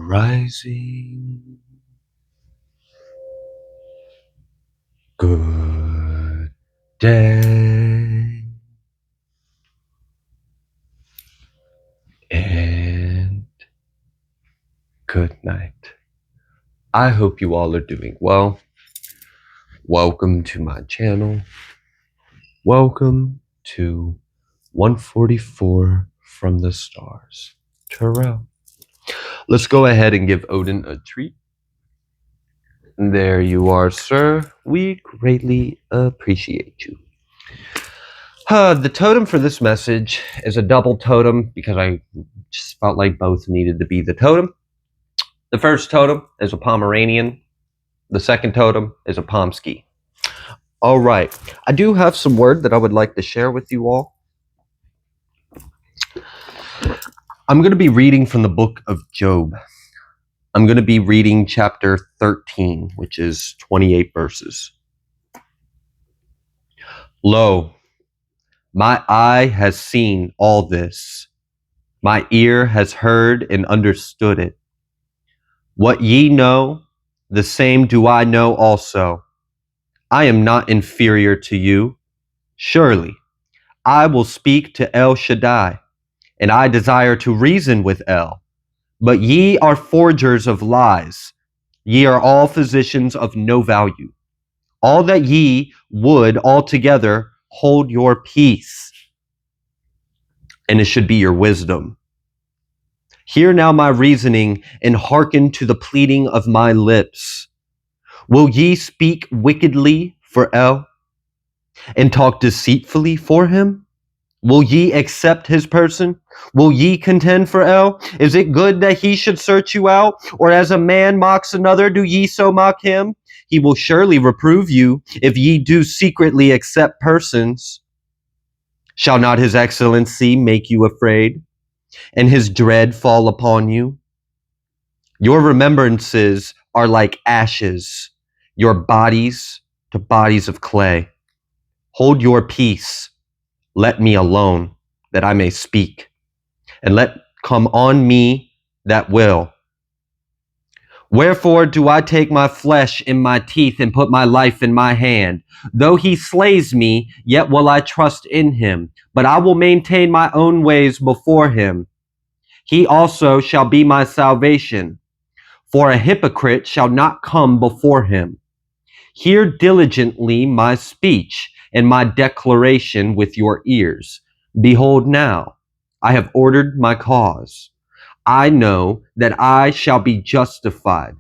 rising. Good day. And good night. I hope you all are doing well. Welcome to my channel. Welcome to 144 from the stars. Terrell. Let's go ahead and give Odin a treat. There you are, sir. We greatly appreciate you. The totem for this message is a double totem because I just felt like both needed to be the totem. The first totem is a Pomeranian. The second totem is a Pomsky. All right. I do have some word that I would like to share with you all. I'm going to be reading from the book of Job. I'm going to be reading chapter 13, which is 28 verses. Lo, my eye has seen all this. My ear has heard and understood it. What ye know, the same do I know also. I am not inferior to you. Surely, I will speak to El Shaddai, and I desire to reason with El. But ye are forgers of lies. Ye are all physicians of no value. All that ye would altogether hold your peace, and it should be your wisdom. Hear now my reasoning, and hearken to the pleading of my lips. Will ye speak wickedly for El, and talk deceitfully for him? Will ye accept his person? Will ye contend for El? Is it good that he should search you out? Or as a man mocks another, do ye so mock him? He will surely reprove you if ye do secretly accept persons. Shall not his excellency make you afraid, and his dread fall upon you? Your remembrances are like ashes, your bodies to bodies of clay. Hold your peace. Let me alone, that I may speak, and let come on me that will. Wherefore do I take my flesh in my teeth and put my life in my hand? Though he slays me, yet will I trust in him, but I will maintain my own ways before him. He also shall be my salvation, for a hypocrite shall not come before him. Hear diligently my speech and my declaration with your ears. Behold now, I have ordered my cause. I know that I shall be justified.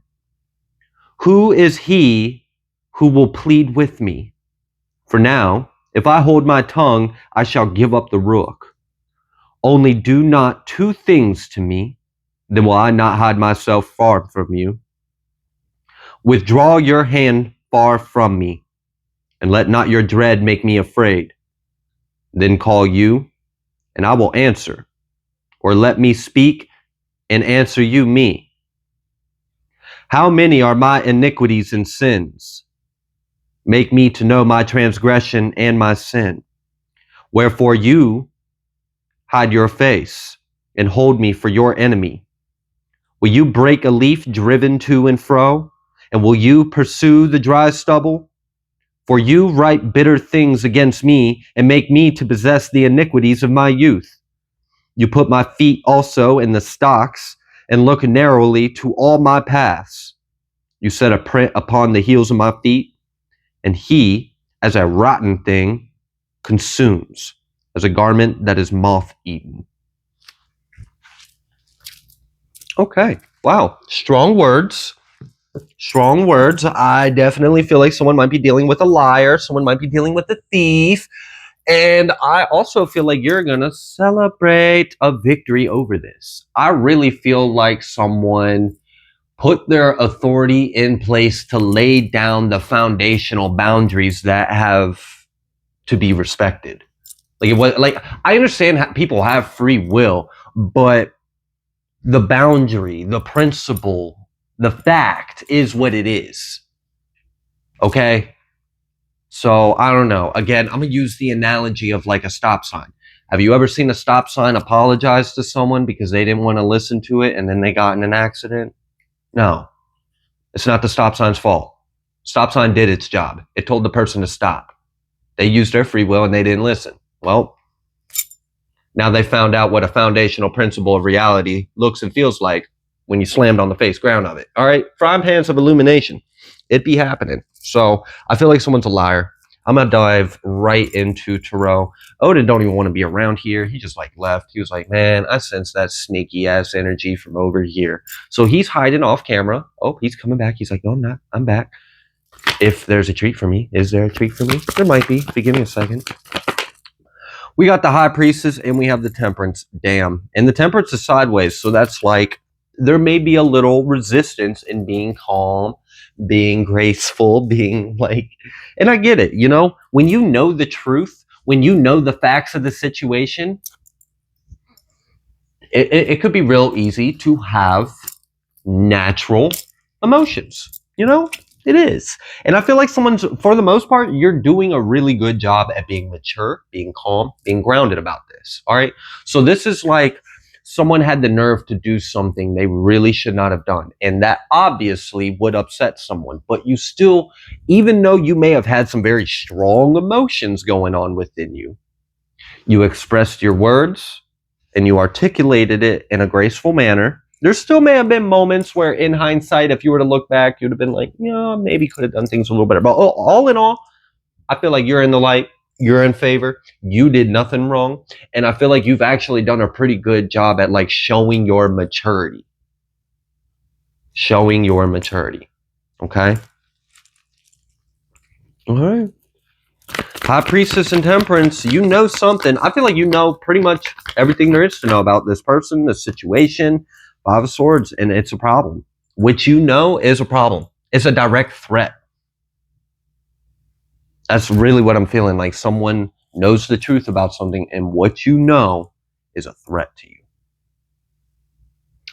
Who is he who will plead with me? For now, if I hold my tongue, I shall give up the rook. Only do not two things to me, then will I not hide myself far from you. Withdraw your hand far from me, and let not your dread make me afraid. Then call you, and I will answer, or let me speak, and answer you me. How many are my iniquities and sins? Make me to know my transgression and my sin. Wherefore you hide your face, and hold me for your enemy. Will you break a leaf driven to and fro, and will you pursue the dry stubble? For you write bitter things against me, and make me to possess the iniquities of my youth. You put my feet also in the stocks, and look narrowly to all my paths. You set a print upon the heels of my feet, and he, as a rotten thing, consumes, as a garment that is moth-eaten. Okay, wow, strong words. Strong words. I definitely feel like someone might be dealing with a liar. Someone might be dealing with a thief. And I also feel like you're going to celebrate a victory over this. I really feel like someone put their authority in place to lay down the foundational boundaries that have to be respected. Like, it was, like, I understand people have free will, but the boundary, the principle, the fact is what it is. Okay? So, I don't know. Again, I'm going to use the analogy of like a stop sign. Have you ever seen a stop sign apologize to someone because they didn't want to listen to it and then they got in an accident? No, it's not the stop sign's fault. Stop sign did its job. It told the person to stop. They used their free will and they didn't listen. Well, now they found out what a foundational principle of reality looks and feels like when you slammed on the face ground of it. All right, frying pans of illumination. It be happening. So I feel like someone's a liar. I'm gonna dive right into Tarot. Odin don't even want to be around here. He just like left. He was like, man, I sense that sneaky ass energy from over here. So he's hiding off camera. Oh, he's coming back. He's like, no, I'm not. I'm back. If there's a treat for me, is there a treat for me? There might be. Give me a second. We got the High Priestess and we have the Temperance. Damn. And the Temperance is sideways. So that's like, there may be a little resistance in being calm, being graceful, being like, and I get it, you know, when you know the truth, when you know the facts of the situation, it could be real easy to have natural emotions, you know? It is. And I feel like someone's, for the most part, you're doing a really good job at being mature, being calm, being grounded about this. All right. So this is like someone had the nerve to do something they really should not have done. And that obviously would upset someone. But you still, even though you may have had some very strong emotions going on within you, you expressed your words and you articulated it in a graceful manner. There still may have been moments where, in hindsight, if you were to look back, you'd have been like, yeah, maybe could have done things a little better. But all in all, I feel like you're in the light. You're in favor. You did nothing wrong. And I feel like you've actually done a pretty good job at like showing your maturity. Showing your maturity. Okay? All right. High Priestess and Temperance, you know something. I feel like you know pretty much everything there is to know about this person, the situation. Five of Swords, and it's a problem. Which you know is a problem. It's a direct threat. That's really what I'm feeling. Like someone knows the truth about something, and what you know is a threat to you.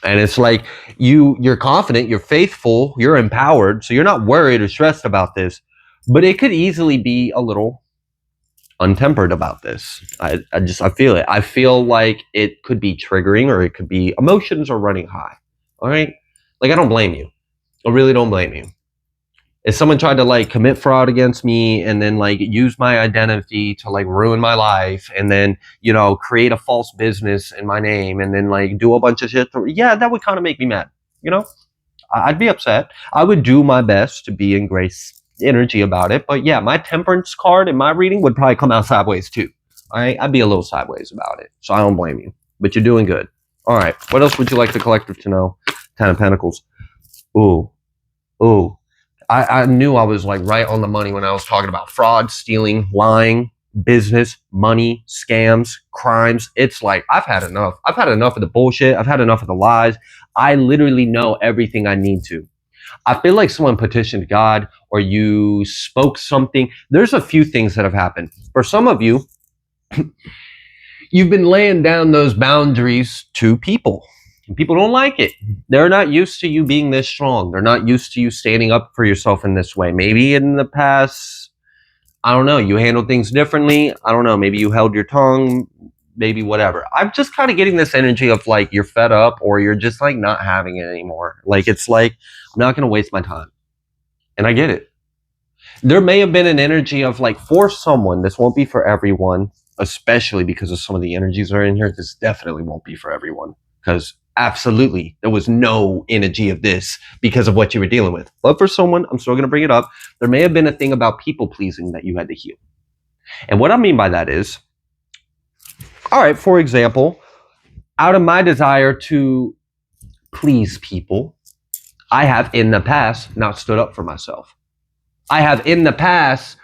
And it's like you're confident, you're faithful, you're empowered, so you're not worried or stressed about this. But it could easily be a little untempered about this. I feel it. I feel like it could be triggering, or it could be emotions are running high. All right. Like, I don't blame you. I really don't blame you. If someone tried to like commit fraud against me and then like use my identity to like ruin my life and then, you know, create a false business in my name and then like do a bunch of shit, yeah, that would kind of make me mad. You know, I'd be upset. I would do my best to be in grace energy about it. But yeah, my Temperance card in my reading would probably come out sideways too. All right. I'd be a little sideways about it. So I don't blame you, but you're doing good. All right. What else would you like the collector to know? Ten of Pentacles. Ooh. I knew I was like right on the money when I was talking about fraud, stealing, lying, business, money, scams, crimes. It's like, I've had enough. I've had enough of the bullshit. I've had enough of the lies. I literally know everything I need to. I feel like someone petitioned God or you spoke something. There's a few things that have happened. For some of you, you've been laying down those boundaries to people. People don't like it. They're not used to you being this strong. They're not used to you standing up for yourself in this way. Maybe in the past, I don't know, you handled things differently. I don't know, maybe you held your tongue, maybe whatever. I'm just kind of getting this energy of like you're fed up or you're just like not having it anymore. Like it's like, I'm not going to waste my time. And I get it. There may have been an energy of like, for someone, this won't be for everyone, especially because of some of the energies that are in here. This definitely won't be for everyone because absolutely there was no energy of this because of what you were dealing with. But for someone, I'm still going to bring it up, there may have been a thing about people pleasing that you had to heal. And what I mean by that is, all right, for example, out of my desire to please people, I have in the past not stood up for myself. I have in the past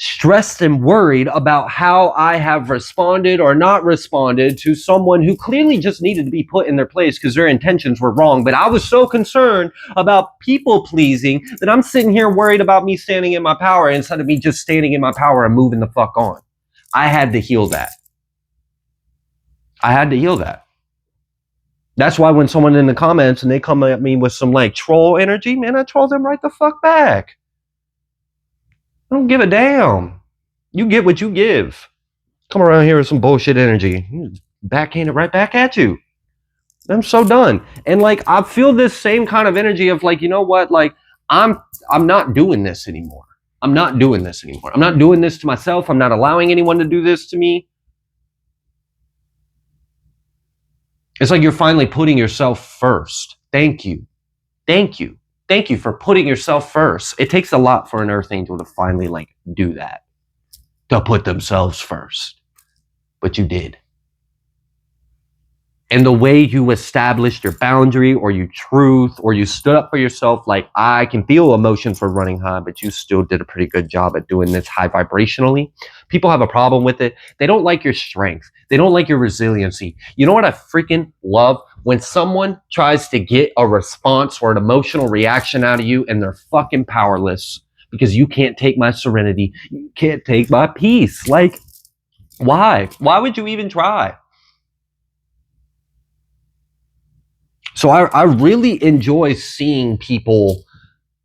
stressed and worried about how I have responded or not responded to someone who clearly just needed to be put in their place because their intentions were wrong. But I was so concerned about people pleasing that I'm sitting here worried about me standing in my power instead of me just standing in my power and moving the fuck on. I had to heal that. I had to heal that. That's why when someone in the comments and they come at me with some like troll energy, man, I troll them right the fuck back. I don't give a damn. You get what you give. Come around here with some bullshit energy. Backhand it right back at you. I'm so done. And like, I feel this same kind of energy of like, you know what? Like, I'm not doing this anymore. I'm not doing this anymore. I'm not doing this to myself. I'm not allowing anyone to do this to me. It's like you're finally putting yourself first. Thank you. Thank you. Thank you for putting yourself first. It takes a lot for an earth angel to finally like do that, to put themselves first. But you did. And the way you established your boundary or your truth or you stood up for yourself, like, I can feel emotions for running high, but you still did a pretty good job at doing this high vibrationally. People have a problem with it. They don't like your strength. They don't like your resiliency. You know what I freaking love? When someone tries to get a response or an emotional reaction out of you and they're fucking powerless because you can't take my serenity. You can't take my peace. Like, why? Why would you even try? So I really enjoy seeing people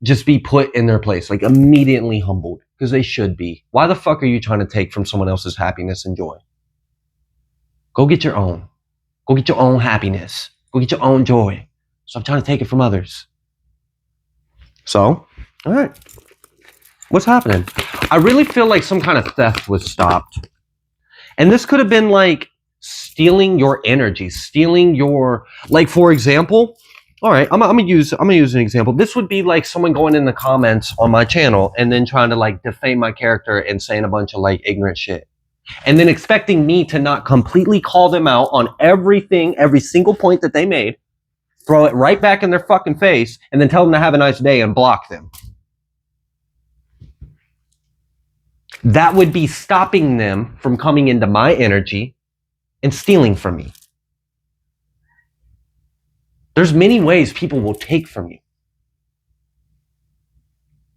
just be put in their place, like immediately humbled, because they should be. Why the fuck are you trying to take from someone else's happiness and joy? Go get your own. Go get your own happiness. Go get your own joy. Stop trying to take it from others. So, all right. What's happening? I really feel like some kind of theft was stopped. And this could have been like stealing your energy, stealing your, like, for example, all right, I'm gonna use an example. This would be like someone going in the comments on my channel and then trying to like defame my character and saying a bunch of like ignorant shit. And then expecting me to not completely call them out on everything, every single point that they made, throw it right back in their fucking face, and then tell them to have a nice day and block them. That would be stopping them from coming into my energy and stealing from me. There's many ways people will take from you.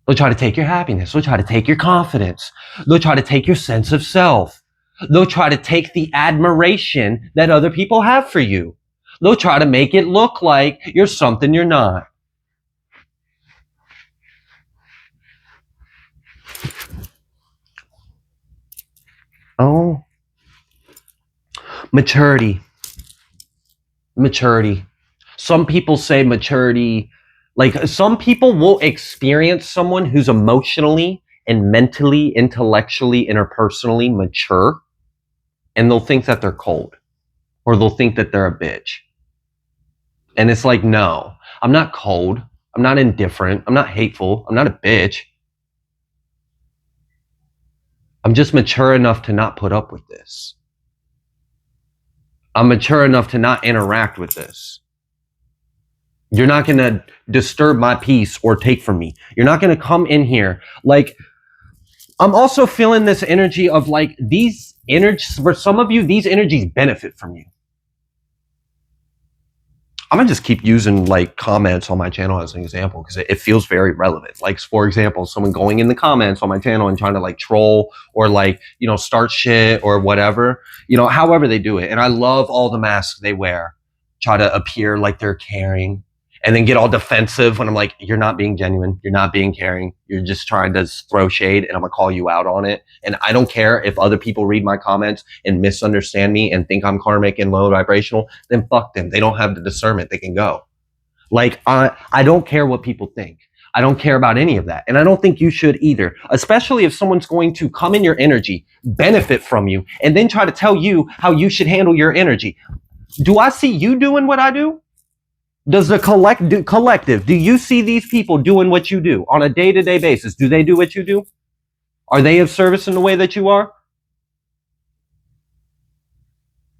They'll try to take your happiness. They'll try to take your confidence. They'll try to take your sense of self. They'll try to take the admiration that other people have for you. They'll try to make it look like you're something you're not. Oh. Maturity. Some people say maturity, like some people will experience someone who's emotionally and mentally, intellectually, interpersonally mature, and they'll think that they're cold, or they'll think that they're a bitch. And it's like, no, I'm not cold. I'm not indifferent. I'm not hateful. I'm not a bitch. I'm just mature enough to not put up with this. I'm mature enough to not interact with this. You're not going to disturb my peace or take from me. You're not going to come in here. Like, I'm also feeling this energy of like these energies, for some of you, these energies benefit from you. I'm going to just keep using like comments on my channel as an example because it feels very relevant. Like, for example, someone going in the comments on my channel and trying to like troll or like, you know, start shit or whatever, you know, however they do it. And I love all the masks they wear, try to appear like they're caring, and then get all defensive when I'm like, you're not being genuine. You're not being caring. You're just trying to throw shade, and I'm going to call you out on it. And I don't care if other people read my comments and misunderstand me and think I'm karmic and low vibrational, then fuck them. They don't have the discernment. They can go. Like, I don't care what people think. I don't care about any of that. And I don't think you should either, especially if someone's going to come in your energy, benefit from you, and then try to tell you how you should handle your energy. Do I see you doing what I do? Does the collective, do you see these people doing what you do on a day-to-day basis? Do they do what you do? Are they of service in the way that you are?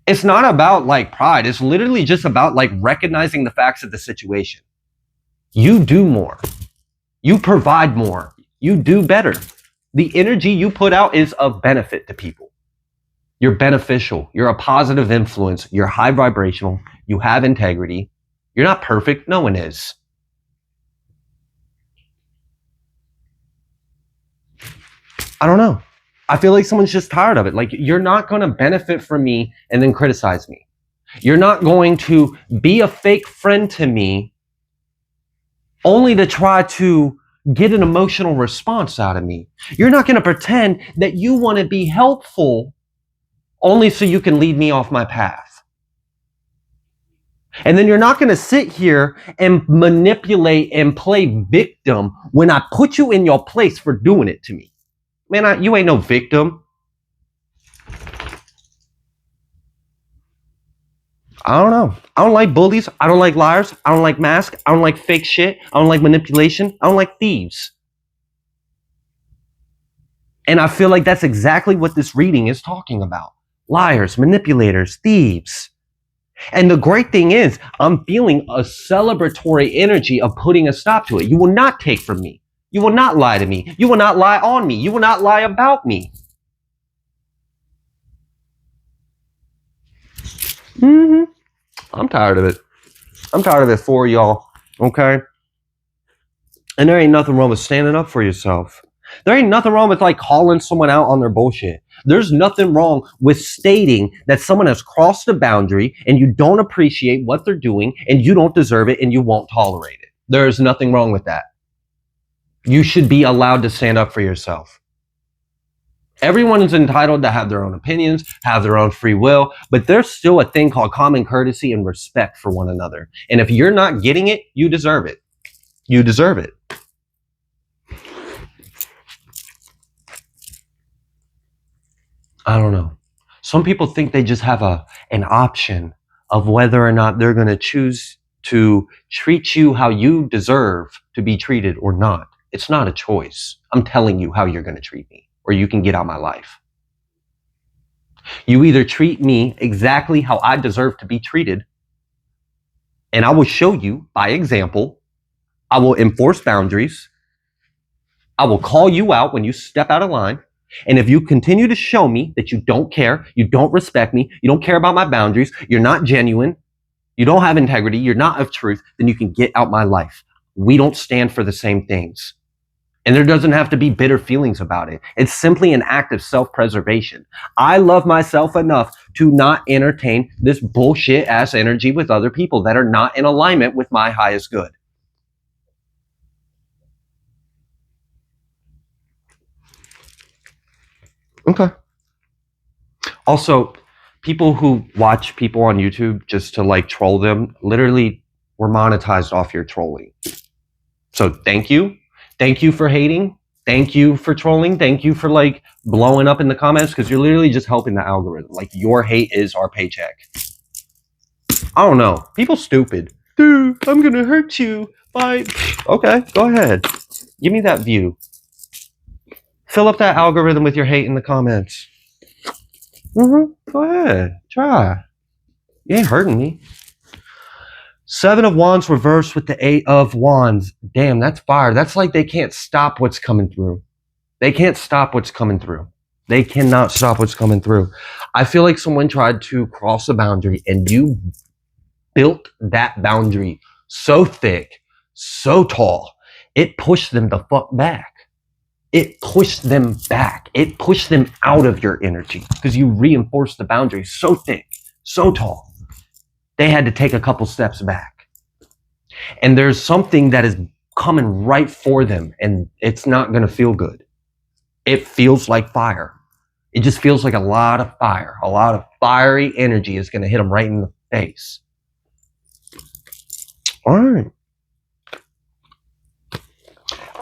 It's not about like pride. It's literally just about like recognizing the facts of the situation. You do more. You provide more. You do better. The energy you put out is of benefit to people. You're beneficial. You're a positive influence. You're high vibrational. You have integrity. You're not perfect. No one is. I don't know. I feel like someone's just tired of it. Like, you're not going to benefit from me and then criticize me. You're not going to be a fake friend to me only to try to get an emotional response out of me. You're not going to pretend that you want to be helpful only so you can lead me off my path. And then you're not going to sit here and manipulate and play victim when I put you in your place for doing it to me. Man, you ain't no victim. I don't know. I don't like bullies. I don't like liars. I don't like masks. I don't like fake shit. I don't like manipulation. I don't like thieves. And I feel like that's exactly what this reading is talking about. Liars, manipulators, thieves. And the great thing is, I'm feeling a celebratory energy of putting a stop to it. You will not take from me. You will not lie to me. You will not lie on me. You will not lie about me. I'm tired of it. I'm tired of it for y'all. Okay? And there ain't nothing wrong with standing up for yourself. There ain't nothing wrong with like calling someone out on their bullshit. There's nothing wrong with stating that someone has crossed a boundary and you don't appreciate what they're doing and you don't deserve it and you won't tolerate it. There's nothing wrong with that. You should be allowed to stand up for yourself. Everyone is entitled to have their own opinions, have their own free will, but there's still a thing called common courtesy and respect for one another. And if you're not getting it, you deserve it. You deserve it. I don't know. Some people think they just have an option of whether or not they're going to choose to treat you how you deserve to be treated or not. It's not a choice. I'm telling you how you're going to treat me, or you can get out of my life. You either treat me exactly how I deserve to be treated, and I will show you by example. I will enforce boundaries. I will call you out when you step out of line. And if you continue to show me that you don't care, you don't respect me, you don't care about my boundaries, you're not genuine, you don't have integrity, you're not of truth, then you can get out my life. We don't stand for the same things. And there doesn't have to be bitter feelings about it. It's simply an act of self-preservation. I love myself enough to not entertain this bullshit ass energy with other people that are not in alignment with my highest good. Okay. Also, people who watch people on YouTube just to like troll them, literally were monetized off your trolling. So thank you. Thank you for hating. Thank you for trolling. Thank you for like blowing up in the comments because you're literally just helping the algorithm. Like your hate is our paycheck. I don't know. People stupid. Dude, I'm gonna hurt you. Bye. Okay, go ahead. Give me that view. Fill up that algorithm with your hate in the comments. Go ahead. Try. You ain't hurting me. 7 of Wands reversed with the 8 of Wands. Damn, that's fire. That's like they can't stop what's coming through. They can't stop what's coming through. They cannot stop what's coming through. I feel like someone tried to cross a boundary and you built that boundary so thick, so tall, it pushed them the fuck back. It pushed them back. It pushed them out of your energy because you reinforced the boundary so thick, so tall. They had to take a couple steps back. And there's something that is coming right for them and it's not going to feel good. It feels like fire. It just feels like a lot of fire. A lot of fiery energy is going to hit them right in the face. All right.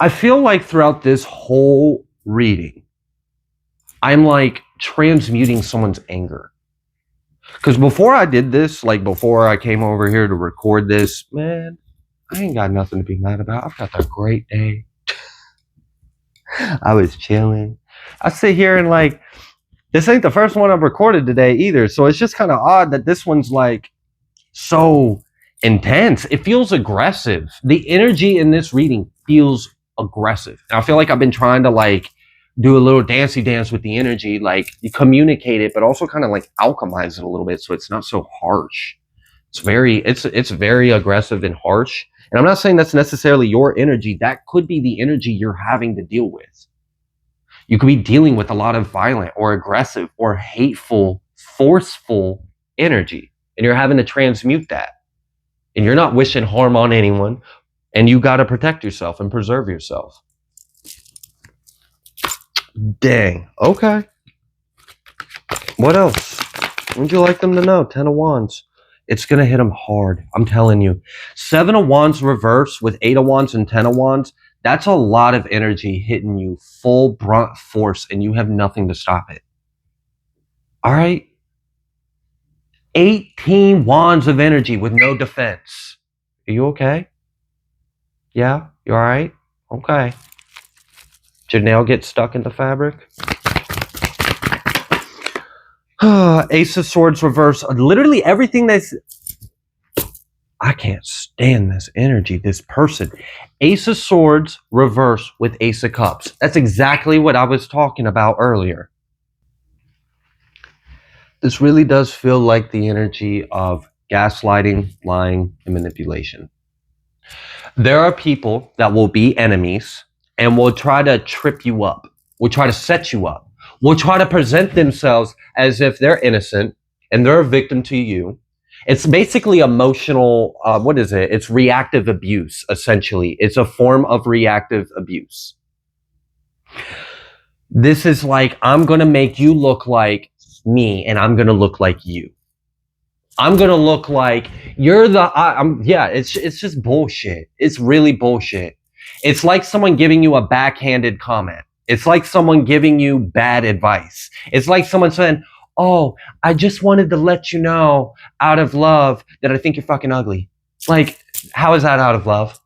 I feel like throughout this whole reading, I'm like transmuting someone's anger. Because before I did this, like before I came over here to record this, man, I ain't got nothing to be mad about. I've got a great day. I was chilling. I sit here and like, this ain't the first one I've recorded today either. So it's just kind of odd that this one's like so intense. It feels aggressive. The energy in this reading feels aggressive. And I feel like I've been trying to like do a little dancey dance with the energy, like you communicate it, but also kind of like alchemize it a little bit so it's not so harsh. It's very aggressive and harsh. And I'm not saying that's necessarily your energy. That could be the energy you're having to deal with. You could be dealing with a lot of violent or aggressive or hateful, forceful energy, and you're having to transmute that. And you're not wishing harm on anyone, and you got to protect yourself and preserve yourself. Dang. Okay. What else? Would you like them to know? 10 of Wands. It's going to hit them hard. I'm telling you. 7 of Wands reverse with 8 of Wands and 10 of Wands. That's a lot of energy hitting you full brunt force, and you have nothing to stop it. All right? 18 wands of energy with no defense. Are you okay? Yeah? You all right? Okay. Did your nail get stuck in the fabric? Ace of Swords reverse. Literally everything that's... I can't stand this energy, this person. Ace of Swords reverse with Ace of Cups. That's exactly what I was talking about earlier. This really does feel like the energy of gaslighting, lying, and manipulation. There are people that will be enemies and will try to trip you up, will try to set you up, will try to present themselves as if they're innocent and they're a victim to you. It's basically emotional, what is it? It's reactive abuse, essentially. It's a form of reactive abuse. This is like, I'm going to make you look like me and I'm going to look like you. I'm going to look like you're the, yeah, it's just bullshit. It's really bullshit. It's like someone giving you a backhanded comment. It's like someone giving you bad advice. It's like someone saying, oh, I just wanted to let you know out of love that I think you're fucking ugly. Like, how is that out of love?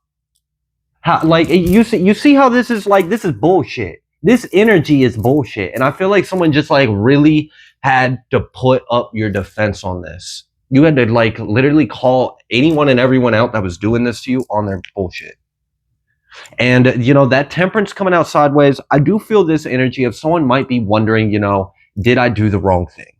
How, like, you see how this is like, this is bullshit. This energy is bullshit. And I feel like someone just like really had to put up your defense on this. You had to like literally call anyone and everyone out that was doing this to you on their bullshit. And, you know, that temperance coming out sideways, I do feel this energy of someone might be wondering, you know, did I do the wrong thing?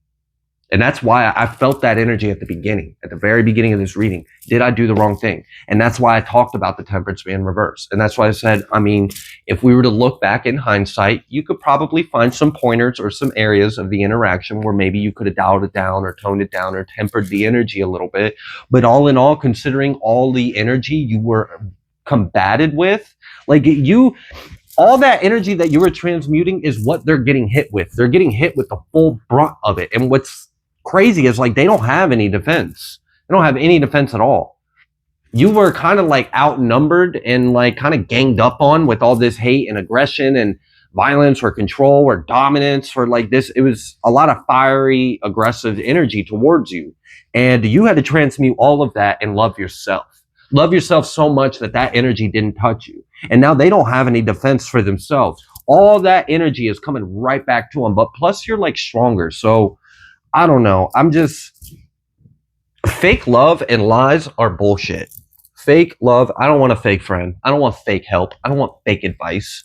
And that's why I felt that energy at the beginning, at the very beginning of this reading. Did I do the wrong thing? And that's why I talked about the temperance being reversed. And that's why I said, I mean, if we were to look back in hindsight, you could probably find some pointers or some areas of the interaction where maybe you could have dialed it down or toned it down or tempered the energy a little bit. But all in all, considering all the energy you were combated with, like all that energy that you were transmuting is what they're getting hit with. They're getting hit with the full brunt of it. And what's crazy is like they don't have any defense. They don't have any defense at all. You were kind of like outnumbered and like kind of ganged up on with all this hate and aggression and violence or control or dominance or like this. It was a lot of fiery, aggressive energy towards you. And you had to transmute all of that and love yourself. Love yourself so much that that energy didn't touch you. And now they don't have any defense for themselves. All that energy is coming right back to them. But plus you're like stronger. So I don't know. I'm just, fake love and lies are bullshit. Fake love. I don't want a fake friend. I don't want fake help. I don't want fake advice.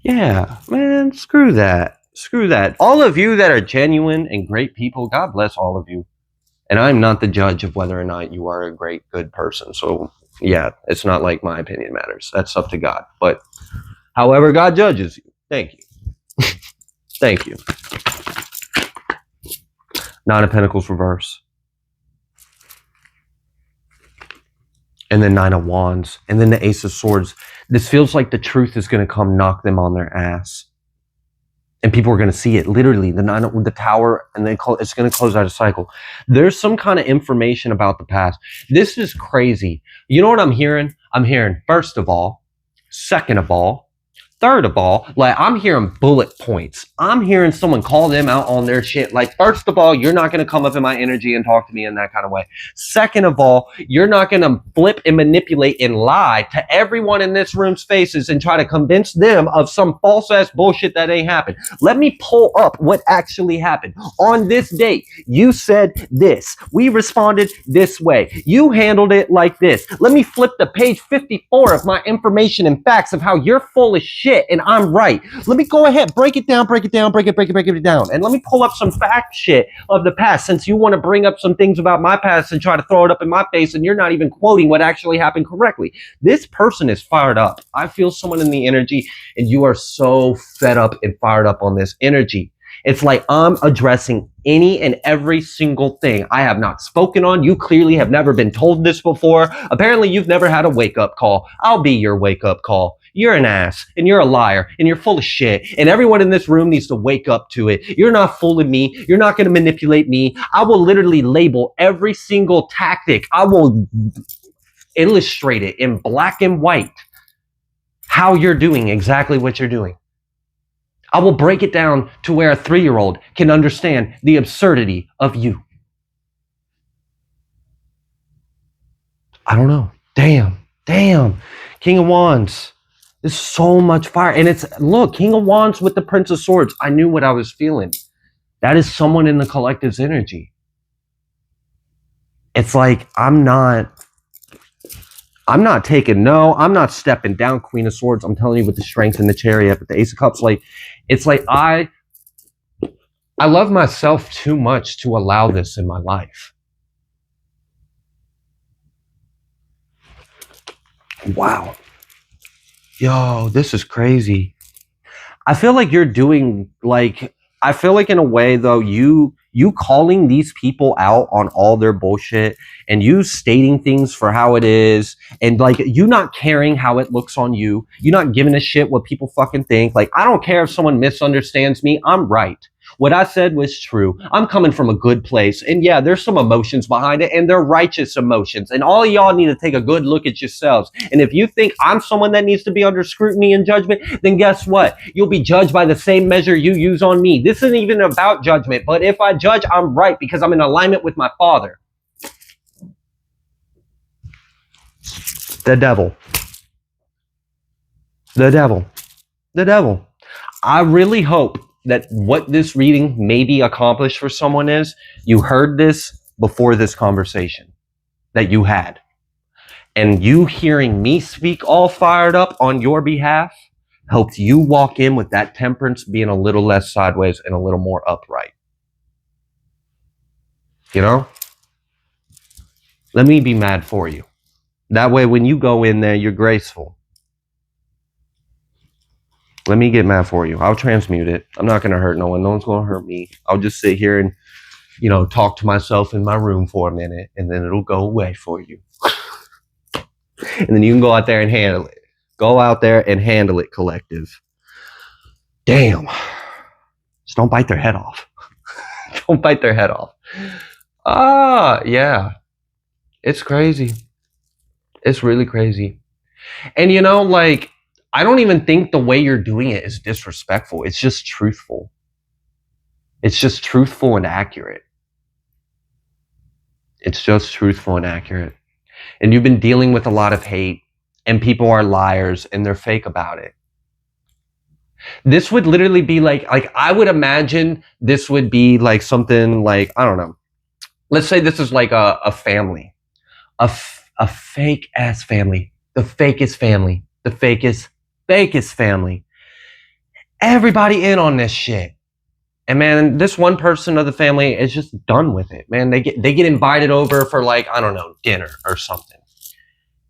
Yeah, man, screw that. Screw that. All of you that are genuine and great people, God bless all of you. And I'm not the judge of whether or not you are a great, good person. So yeah, it's not like my opinion matters. That's up to God. But however God judges you, thank you. Thank you. Nine of Pentacles reverse. And then Nine of Wands. And then the Ace of Swords. This feels like the truth is going to come knock them on their ass. And people are going to see it. Literally, the Tower, and then it's going to close out a cycle. There's some kind of information about the past. This is crazy. You know what I'm hearing? I'm hearing, first of all, second of all, third of all, like I'm hearing bullet points. I'm hearing someone call them out on their shit. Like, first of all, you're not going to come up in my energy and talk to me in that kind of way. Second of all, you're not going to flip and manipulate and lie to everyone in this room's faces and try to convince them of some false ass bullshit that ain't happened. Let me pull up what actually happened. On this date, you said this. We responded this way. You handled it like this. Let me flip to page 54 of my information and facts of how you're full of shit and I'm right. Let me go ahead, break it down, break it down. And let me pull up some fact shit of the past, since you want to bring up some things about my past and try to throw it up in my face and you're not even quoting what actually happened correctly. This person is fired up. I feel someone in the energy and you are so fed up and fired up on this energy. It's like I'm addressing any and every single thing I have not spoken on. You clearly have never been told this before. Apparently, you've never had a wake-up call. I'll be your wake-up call. You're an ass, and you're a liar, and you're full of shit, and everyone in this room needs to wake up to it. You're not fooling me. You're not going to manipulate me. I will literally label every single tactic. I will illustrate it in black and white how you're doing exactly what you're doing. I will break it down to where a 3-year-old can understand the absurdity of you. I don't know. Damn. King of Wands. There's so much fire. And it's, look, King of Wands with the Prince of Swords. I knew what I was feeling. That is someone in the collective's energy. It's like, I'm not taking no. I'm not stepping down, Queen of Swords. I'm telling you, with the Strength and the Chariot, but the Ace of Cups, like, it's like I love myself too much to allow this in my life. Wow. Yo, this is crazy. I feel like you're doing, like, I feel like in a way though, you calling these people out on all their bullshit and you stating things for how it is, and like you not caring how it looks on you. You're not giving a shit what people fucking think. Like, I don't care if someone misunderstands me. I'm right. What I said was true. I'm coming from a good place. And yeah, there's some emotions behind it, and they're righteous emotions. And all of y'all need to take a good look at yourselves. And if you think I'm someone that needs to be under scrutiny and judgment, then guess what? You'll be judged by the same measure you use on me. This isn't even about judgment, but if I judge, I'm right because I'm in alignment with my Father. The devil. The devil. The devil. I really hope that what this reading maybe accomplished for someone is you heard this before this conversation that you had. And you hearing me speak all fired up on your behalf helped you walk in with that temperance being a little less sideways and a little more upright. You know? Let me be mad for you. That way when you go in there, you're graceful. Let me get mad for you. I'll transmute it. I'm not going to hurt no one. No one's going to hurt me. I'll just sit here and, talk to myself in my room for a minute, and then it'll go away for you. And then you can go out there and handle it. Go out there and handle it, collective. Damn. Just don't bite their head off. Don't bite their head off. Yeah. It's crazy. It's really crazy. And I don't even think the way you're doing it is disrespectful. It's just truthful. It's just truthful and accurate. It's just truthful and accurate. And you've been dealing with a lot of hate, and people are liars and they're fake about it. This would literally be like I would imagine this would be like something like, I don't know. Let's say this is like a family, a fake ass family, the fakest family, the fakest family. Everybody in on this shit. And man, this one person of the family is just done with it, man. They get invited over for like, I don't know, dinner or something.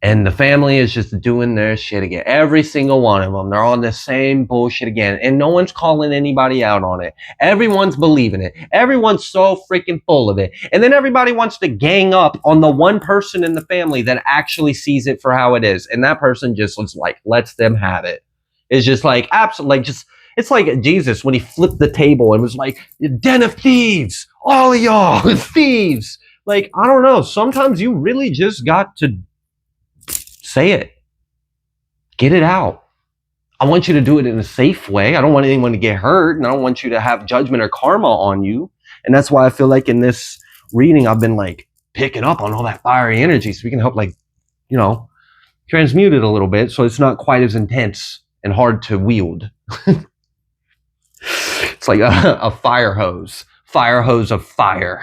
And the family is just doing their shit again. Every single one of them. They're on the same bullshit again. And no one's calling anybody out on it. Everyone's believing it. Everyone's so freaking full of it. And then everybody wants to gang up on the one person in the family that actually sees it for how it is. And that person just was like, lets them have it. It's just like, absolutely, like just, it's like Jesus when he flipped the table and was like, den of thieves, all of y'all thieves. Like, I don't know. Sometimes you really just got to say it. Get it out. I want you to do it in a safe way. I don't want anyone to get hurt, and I don't want you to have judgment or karma on you. And that's why I feel like in this reading, I've been like picking up on all that fiery energy so we can help transmute it a little bit so it's not quite as intense and hard to wield. It's like a fire hose of fire.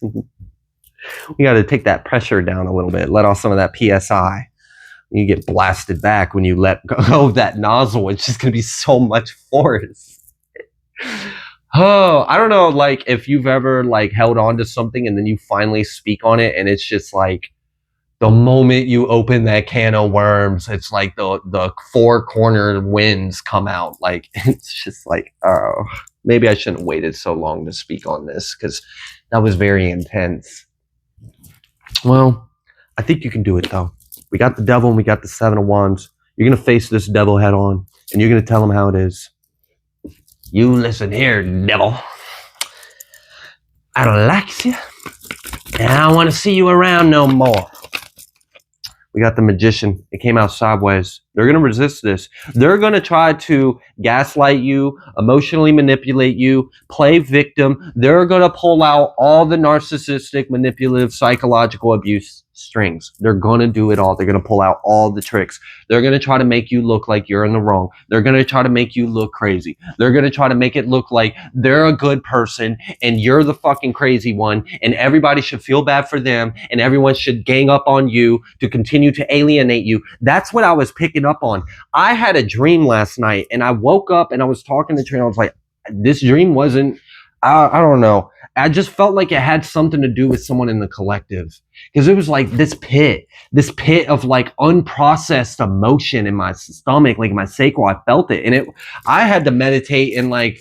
We got to take that pressure down a little bit, let off some of that PSI. You get blasted back when you let go of that nozzle. It's just going to be so much force. Oh, I don't know, like if you've ever like held on to something and then you finally speak on it, and it's just like the moment you open that can of worms, it's like the four-cornered winds come out. Like, it's just like, oh, maybe I shouldn't have waited so long to speak on this because that was very intense. Well, I think you can do it though. We got the devil and we got the 7 of Wands. You're going to face this devil head on, and you're going to tell him how it is. You listen here, devil. I don't like you, and I don't want to see you around no more. We got the magician. It came out sideways. They're going to resist this. They're going to try to gaslight you, emotionally manipulate you, play victim. They're going to pull out all the narcissistic, manipulative, psychological abuse strings. They're going to do it all. They're going to pull out all the tricks. They're going to try to make you look like you're in the wrong. They're going to try to make you look crazy. They're going to try to make it look like they're a good person and you're the fucking crazy one, and everybody should feel bad for them and everyone should gang up on you to continue to alienate you. That's what I was picking up on. I had a dream last night and I woke up and I was talking to Trey. I was like, this dream wasn't, I don't know. I just felt like it had something to do with someone in the collective, because it was like this pit of like unprocessed emotion in my stomach, like my sacral. I felt it, and I had to meditate and like,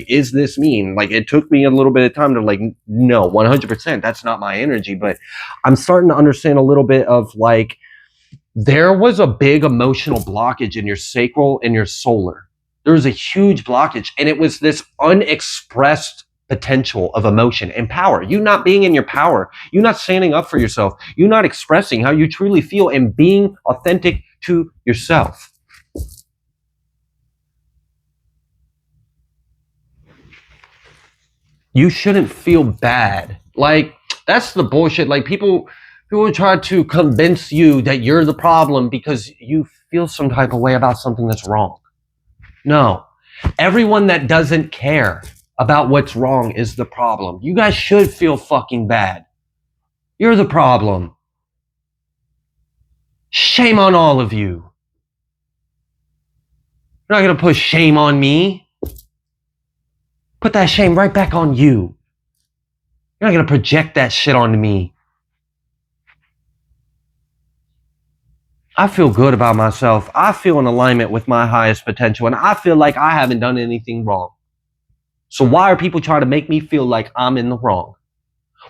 is this mean? Like, it took me a little bit of time to like, no, 100%, that's not my energy. But I'm starting to understand a little bit of like, there was a big emotional blockage in your sacral and your solar. There was a huge blockage, and it was this unexpressed potential of emotion and power. You not being in your power, you not standing up for yourself, you not expressing how you truly feel and being authentic to yourself. You shouldn't feel bad. Like, that's the bullshit. Like, people try to convince you that you're the problem because you feel some type of way about something that's wrong. No. Everyone that doesn't care about what's wrong is the problem. You guys should feel fucking bad. You're the problem. Shame on all of you. You're not going to put shame on me. Put that shame right back on you. You're not going to project that shit onto me. I feel good about myself. I feel in alignment with my highest potential, and I feel like I haven't done anything wrong. So why are people trying to make me feel like I'm in the wrong?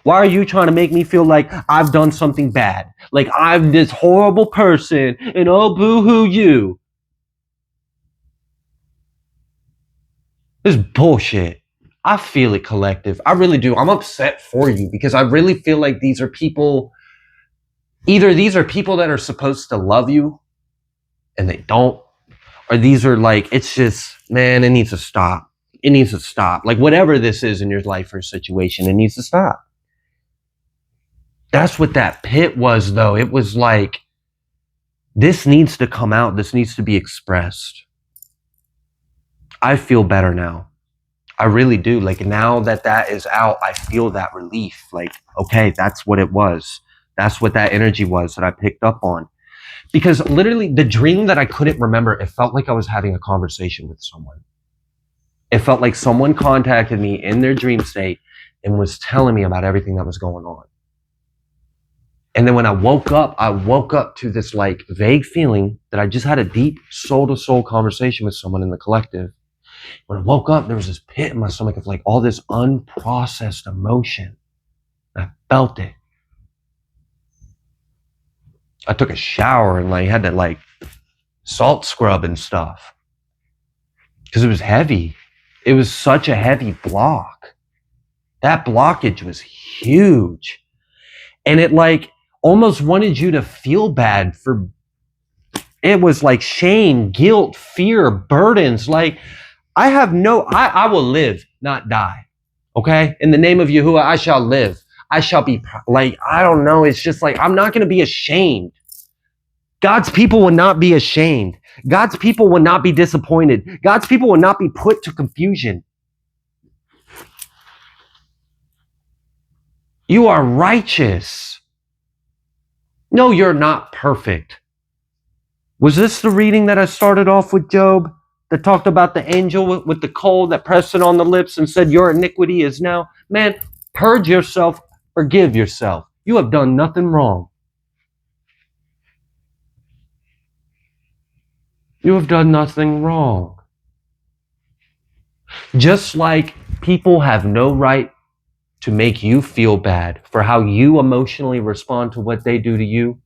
Why are you trying to make me feel like I've done something bad? Like I'm this horrible person and oh, boo-hoo you. This is bullshit. I feel it, collective. I really do. I'm upset for you because I really feel like these are people, either these are people that are supposed to love you and they don't, or these are like, it's just, man, it needs to stop. It needs to stop. Like whatever this is in your life or situation, it needs to stop. That's what that pit was, though. It was like, this needs to come out. This needs to be expressed. I feel better now. I really do. Like now that that is out, I feel that relief. Like, okay, that's what it was. That's what that energy was that I picked up on. Because literally the dream that I couldn't remember, it felt like I was having a conversation with someone. It felt like someone contacted me in their dream state and was telling me about everything that was going on. And then when I woke up to this like vague feeling that I just had a deep soul-to-soul conversation with someone in the collective. When I woke up, there was this pit in my stomach of like all this unprocessed emotion. I felt it. I took a shower and like had to like salt scrub and stuff because it was heavy. It was such a heavy block. That blockage was huge. And it like almost wanted you to feel bad for, it was like shame, guilt, fear, burdens. Like I will live, not die. Okay? In the name of Yahuwah, I shall live. I shall be like, I don't know. It's just like, I'm not going to be ashamed. God's people will not be ashamed. God's people will not be disappointed. God's people will not be put to confusion. You are righteous. No, you're not perfect. Was this the reading that I started off with Job that talked about the angel with the coal that pressed it on the lips and said, your iniquity is now? Man, purge yourself, forgive yourself. You have done nothing wrong. You have done nothing wrong. Just like people have no right to make you feel bad for how you emotionally respond to what they do to you,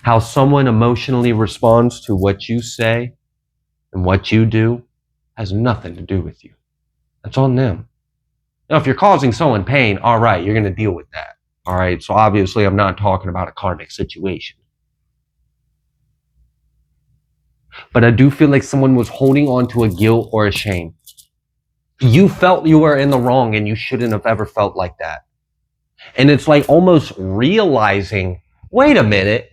How someone emotionally responds to what you say and what you do has nothing to do with you. That's on them. Now, if you're causing someone pain, all right, you're going to deal with that. All right. So obviously, I'm not talking about a karmic situation. But I do feel like someone was holding on to a guilt or a shame. You felt you were in the wrong and you shouldn't have ever felt like that. And it's like almost realizing, wait a minute,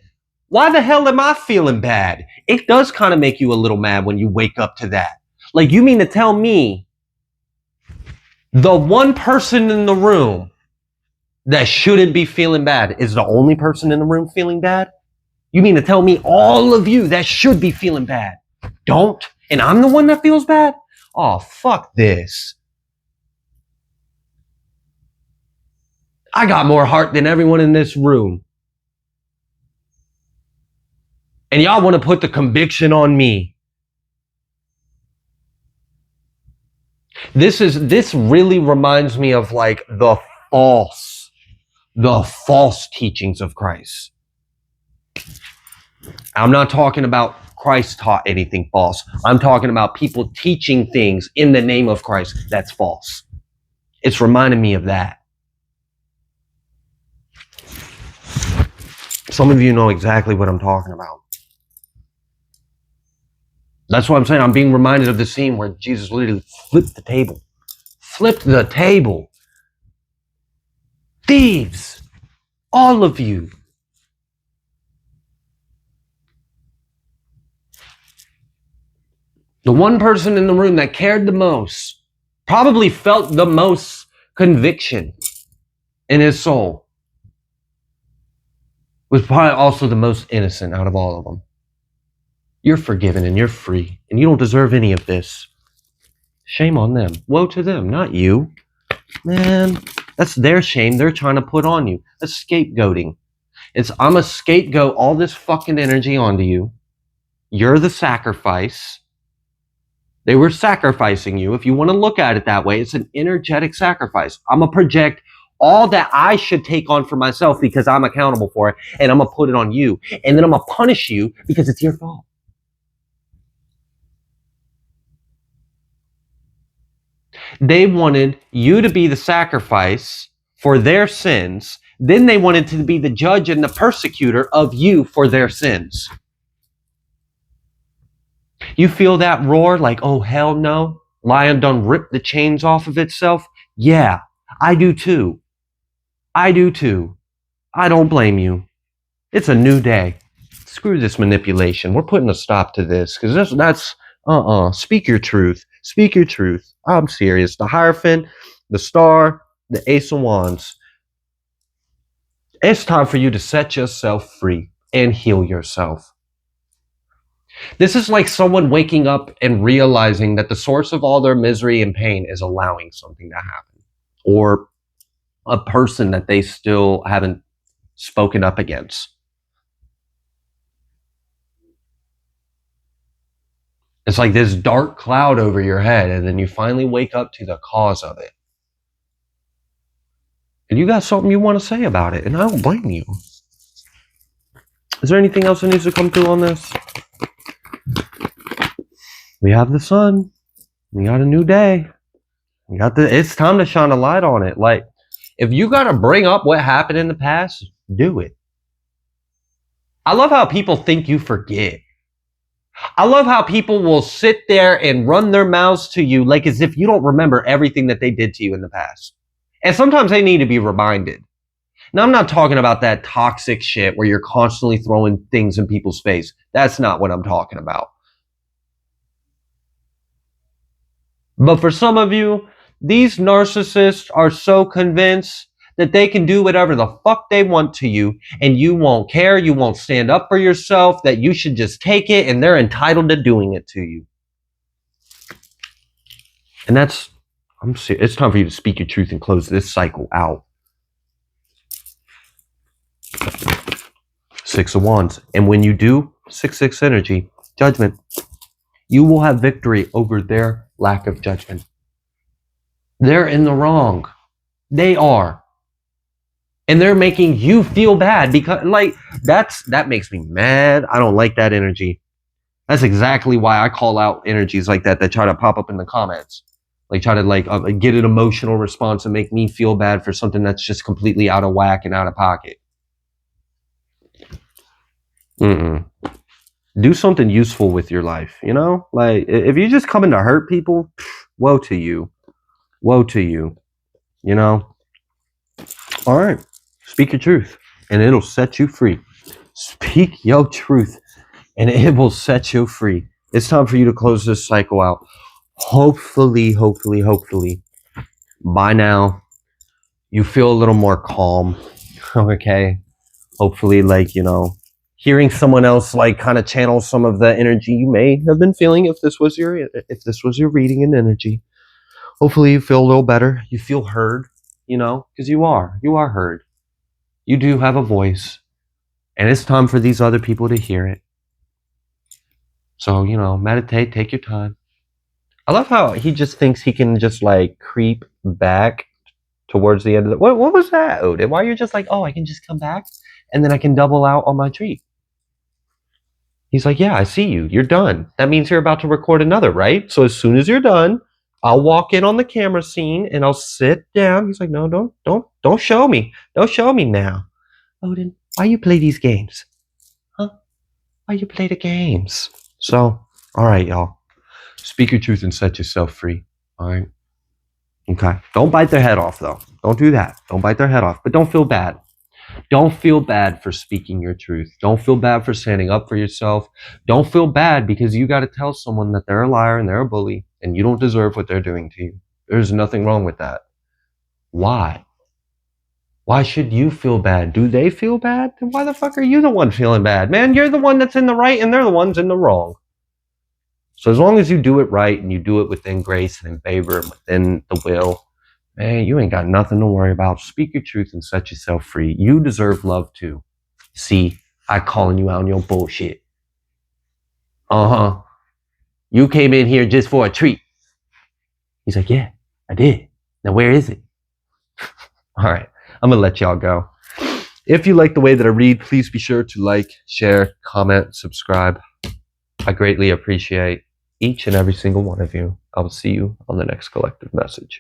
why the hell am I feeling bad? It does kind of make you a little mad when you wake up to that. Like, you mean to tell me the one person in the room that shouldn't be feeling bad is the only person in the room feeling bad? You mean to tell me all of you that should be feeling bad don't? And I'm the one that feels bad? Oh, fuck this. I got more heart than everyone in this room. And y'all want to put the conviction on me. This really reminds me of like the false teachings of Christ. I'm not talking about Christ taught anything false. I'm talking about people teaching things in the name of Christ that's false. It's reminding me of that. Some of you know exactly what I'm talking about. That's what I'm saying. I'm being reminded of the scene where Jesus literally flipped the table. Flipped the table. Thieves. All of you. The one person in the room that cared the most, probably felt the most conviction in his soul, was probably also the most innocent out of all of them. You're forgiven and you're free, and you don't deserve any of this. Shame on them. Woe to them, not you. Man, that's their shame they're trying to put on you. That's scapegoating. I'm a scapegoat all this fucking energy onto you. You're the sacrifice. They were sacrificing you. If you want to look at it that way, it's an energetic sacrifice. I'm going to project all that I should take on for myself because I'm accountable for it, and I'm going to put it on you. And then I'm going to punish you because it's your fault. They wanted you to be the sacrifice for their sins. Then they wanted to be the judge and the persecutor of you for their sins. You feel that roar like, oh, hell no. Lion done ripped the chains off of itself. Yeah, I do too. I do too. I don't blame you. It's a new day. Screw this manipulation. We're putting a stop to this because that's Speak your truth. Speak your truth. I'm serious. The Hierophant, the Star, the Ace of Wands. It's time for you to set yourself free and heal yourself. This is like someone waking up and realizing that the source of all their misery and pain is allowing something to happen, or a person that they still haven't spoken up against. It's like this dark cloud over your head, and then you finally wake up to the cause of it. And you got something you want to say about it, and I don't blame you. Is there anything else that needs to come through on this? We have the sun. We got a new day. It's time to shine a light on it. Like, if you got to bring up what happened in the past, do it. I love how people think you forget. I love how people will sit there and run their mouths to you like as if you don't remember everything that they did to you in the past. And sometimes they need to be reminded. Now, I'm not talking about that toxic shit where you're constantly throwing things in people's face. That's not what I'm talking about. But for some of you, these narcissists are so convinced that they can do whatever the fuck they want to you, and you won't care, you won't stand up for yourself, that you should just take it, and they're entitled to doing it to you. And I'm serious. It's time for you to speak your truth and close this cycle out. Six of Wands. And when you do, 6-6 energy, judgment, you will have victory over their lack of judgment. They're in the wrong. They are. And they're making you feel bad because like that makes me mad. I don't like that energy. That's exactly why I call out energies like that try to pop up in the comments. Like try to get an emotional response and make me feel bad for something that's just completely out of whack and out of pocket. Mm-mm. Do something useful with your life, you know? Like if you're just coming to hurt people, woe to you. Woe to you. You know? All right. Speak your truth and it'll set you free. Speak your truth and it will set you free. It's time for you to close this cycle out. Hopefully, by now, you feel a little more calm. Okay. Hopefully, hearing someone else kind of channel some of the energy you may have been feeling if this was your reading and energy. Hopefully you feel a little better. You feel heard, because you are heard. You do have a voice. And it's time for these other people to hear it. So, meditate, take your time. I love how he just thinks he can just creep back towards the end of the. What was that, Odin? Why you're just I can just come back and then I can double out on my treat? He's like, yeah, I see you. You're done. That means you're about to record another, right? So as soon as you're done, I'll walk in on the camera scene and I'll sit down. He's like, no, don't show me. Don't show me now. Odin, why you play these games? Huh? Why you play the games? So, all right, y'all. Speak your truth and set yourself free. All right. Okay. Don't bite their head off, though. Don't do that. Don't bite their head off. But don't feel bad. Don't feel bad for speaking your truth. Don't feel bad for standing up for yourself. Don't feel bad because you got to tell someone that they're a liar and they're a bully and you don't deserve what they're doing to you. There's nothing wrong with that. Why? Why should you feel bad? Do they feel bad? Then why the fuck are you the one feeling bad? Man, you're the one that's in the right and they're the ones in the wrong. So as long as you do it right and you do it within grace and in favor and within the will, man, you ain't got nothing to worry about. Speak your truth and set yourself free. You deserve love too. See, I calling you out on your bullshit. Uh-huh. You came in here just for a treat. He's like, yeah, I did. Now where is it? All right, I'm gonna let y'all go. If you like the way that I read, please be sure to like, share, comment, subscribe. I greatly appreciate each and every single one of you. I will see you on the next collective message.